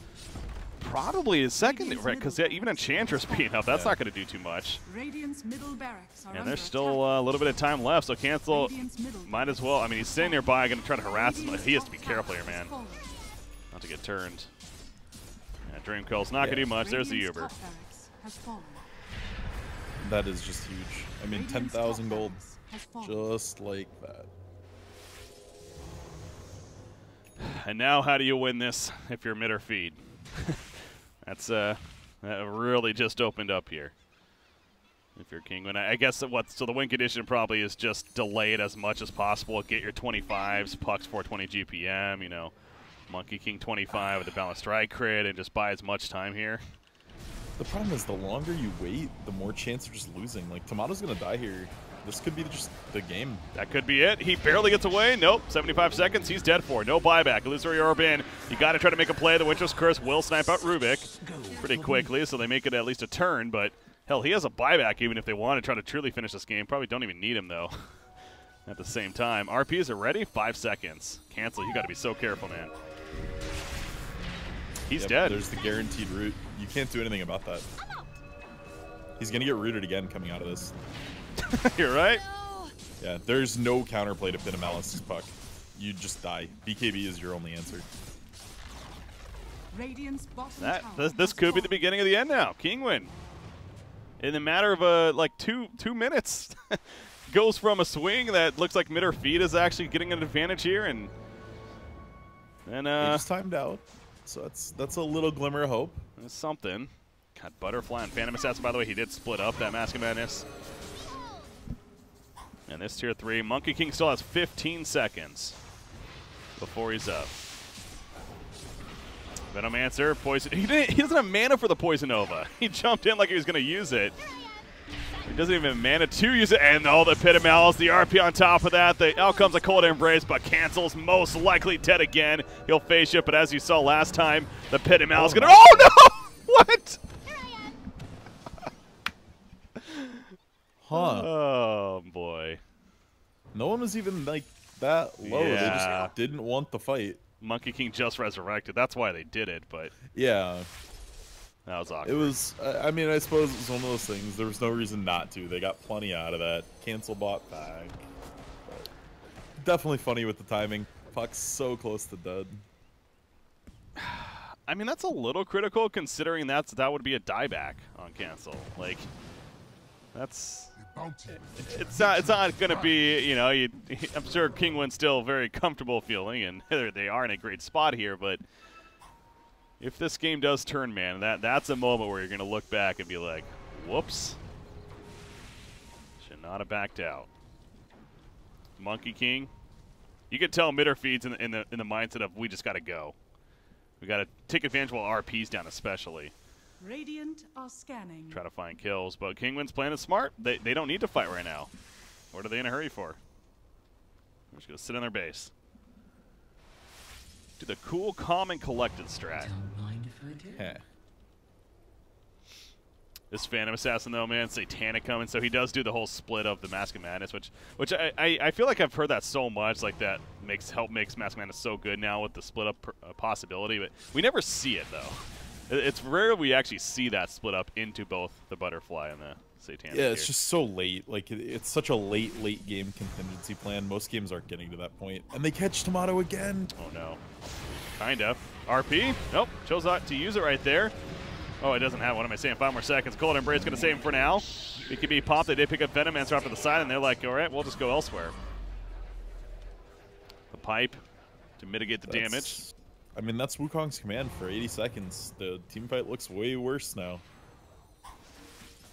Probably his second, right? Because even Enchantress being up, that's not going to do too much. And there's still a little bit of time left, so Cancel might as well. I mean, he's sitting nearby, going to try to harass him. He has to be careful here, man, not to get turned. Yeah, Dream Coil's not going to do much. There's the Uber. That is just huge. I mean, 10,000 gold, just like that. And now, how do you win this if you're MidOrFeed? That's that really just opened up here. If you're Kinguin, I guess so the win condition probably is just delay it as much as possible. Get your 25s, Pucks 420 GPM, you know, Monkey King 25 with the balanced strike crit, and just buy as much time here. The problem is the longer you wait, the more chance you're just losing. Like, Tomato's gonna die here. This could be just the game. That could be it. He barely gets away. Nope. 75 seconds. He's dead for. No buyback. Illusory Orb in. You got to try to make a play. The Witcher's Curse will snipe out Rubik pretty quickly, so they make it at least a turn. But, hell, he has a buyback even if they want to try to truly finish this game. Probably don't even need him, though, at the same time. RPs are ready. 5 seconds. Cancel. You got to be so careful, man. He's dead. There's the guaranteed root. You can't do anything about that. He's going to get rooted again coming out of this. You're right. Yeah, there's no counterplay to Pin Malice's puck. You just die. BKB is your only answer. This could be the beginning of the end now. Kinguin, in a matter of like two minutes, goes from a swing that looks like MidOrFeed is actually getting an advantage here, and he just timed out. So that's a little glimmer of hope. That's something. Got Butterfly and Phantom Assassin, by the way. He did split up that Mask of Madness. And this tier 3, Monkey King still has 15 seconds before he's up. Venomancer, Poison. He doesn't have mana for the Poison Nova. He jumped in like he was going to use it. He doesn't even have mana to use it. And all the Pit of Malice, the RP on top of that. Out comes a Cold Embrace, but Cancels most likely dead again. He'll face it, but as you saw last time, the Pit of Malice gonna. Oh no! What? Huh. Oh, boy. No one was even, like, that low. Yeah. They just didn't want the fight. Monkey King just resurrected. That's why they did it, but... Yeah. That was awkward. It was, I mean, I suppose it was one of those things. There was no reason not to. They got plenty out of that. Cancel bot back. But definitely funny with the timing. Puck's so close to dead. I mean, that's a little critical considering that would be a dieback on Cancel. Like... It's not going to be, you know, I'm sure Kinguin's still very comfortable feeling, and they are in a great spot here, but if this game does turn, man, that's a moment where you're going to look back and be like, whoops. Should not have backed out. Monkey King, you could tell MidOrFeed's in the mindset of we just got to go. We got to take advantage while RP's down especially. Radiant are scanning. Try to find kills, but Kinguin's playing it smart. They don't need to fight right now. What are they in a hurry for? They're just going to sit on their base. Do the cool, calm, and collected strat. Don't mind if I do. Heh. This Phantom Assassin, though, man, Satanic coming, so he does do the whole split of the Mask of Madness, which I feel like I've heard that so much, like that makes Mask of Madness so good now with the split up possibility, but we never see it, though. It's rare we actually see that split up into both the Butterfly and the Satanic. Yeah, it's just so late. Like, it's such a late game contingency plan. Most games aren't getting to that point. And they catch Tomato again. Oh, no. Kind of. RP? Nope. Chose not to use it right there. Oh, it doesn't have. What am I saying? 5 more seconds. Cold Embrace going to save him for now. BKB popped. They did pick up Venomancer off to the side, and they're like, all right, we'll just go elsewhere. pipe to mitigate the damage. I mean, that's Wukong's command for 80 seconds. The team fight looks way worse now.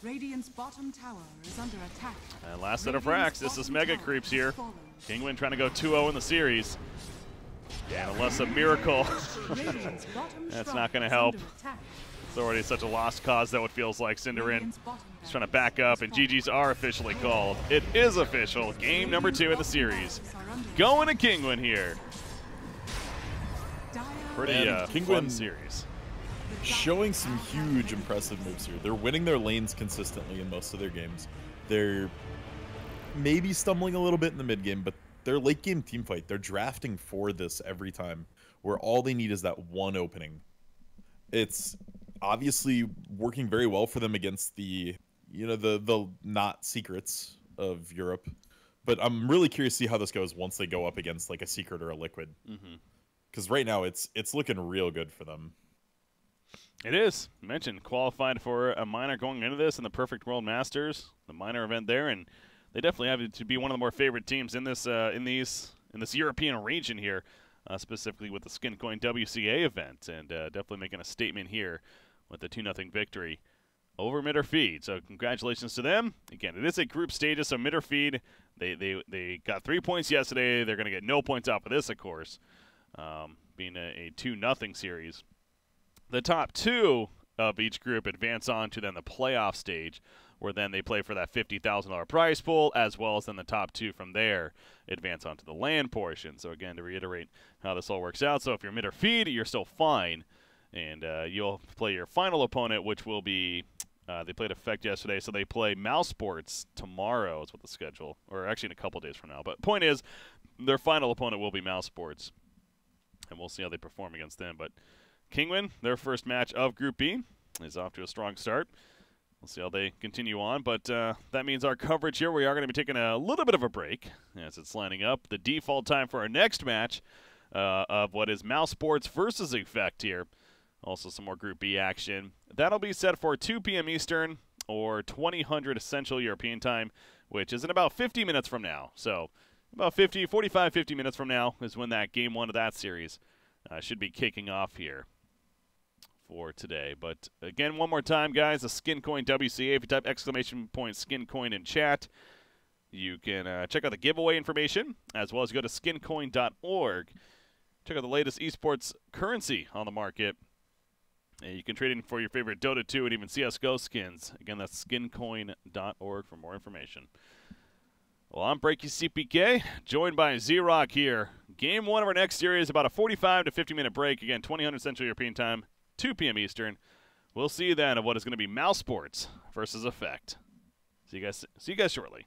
Radiant's bottom tower is under attack. And last set of racks. This is Mega Creeps here. Kinguin trying to go 2-0 in the series. And unless a miracle, that's not going to help. It's already such a lost cause, though, it feels like. Cinderin is trying to back up, and GG's are officially called. It is official. Game number 2 in the series. Going to Kinguin here. Pretty fun series. Showing some huge impressive moves here. They're winning their lanes consistently in most of their games. They're maybe stumbling a little bit in the mid game, but their late game team fight, they're drafting for this every time, where all they need is that one opening. It's obviously working very well for them against the, you know, the not secrets of Europe. But I'm really curious to see how this goes once they go up against like a secret or a liquid. Because right now it's looking real good for them. It is. You mentioned qualified for a minor going into this in the Perfect World Masters, the minor event there, and they definitely have to be one of the more favorite teams in this in this European region here, specifically with the SkinCoin WCA event, and definitely making a statement here with the 2-0 victory over MidOrFeed. So congratulations to them. Again, it is a group stages, so MidOrFeed, they got 3 points yesterday. They're going to get no points off of this, of course, being a 2-0 series. The top 2 of each group advance on to then the playoff stage, where then they play for that $50,000 prize pool, as well as then the top 2 from there advance on to the land portion. So again, to reiterate how this all works out, so if you're MidOrFeed, you're still fine, and you'll play your final opponent, which will be, they played Effect yesterday, so they play Mousesports tomorrow is what the schedule, or actually in a couple days from now. But point is, their final opponent will be Mousesports, and we'll see how they perform against them. But Kinguin, their first match of Group B, is off to a strong start. We'll see how they continue on, but that means our coverage here, we are going to be taking a little bit of a break as it's lining up. The default time for our next match of what is Mousesports versus Effect here. Also some more Group B action. That'll be set for 2 p.m. Eastern or 2000 Central European Time, which is in about 50 minutes from now. So about 45, 50 minutes from now is when that Game 1 of that series should be kicking off here for today. But again, one more time, guys, the SkinCoin WCA. If you type !SkinCoin in chat, you can check out the giveaway information, as well as go to skincoin.org. Check out the latest esports currency on the market. And you can trade in for your favorite Dota 2 and even CSGO skins. Again, that's skincoin.org for more information. Well, I'm BreakyCPK, joined by ZrRock here. Game 1 of our next series, about a 45 to 50-minute break. Again, 2000 Central European Time, 2 p.m. Eastern. We'll see you then of what is going to be Mousesports versus Effect. See you guys shortly.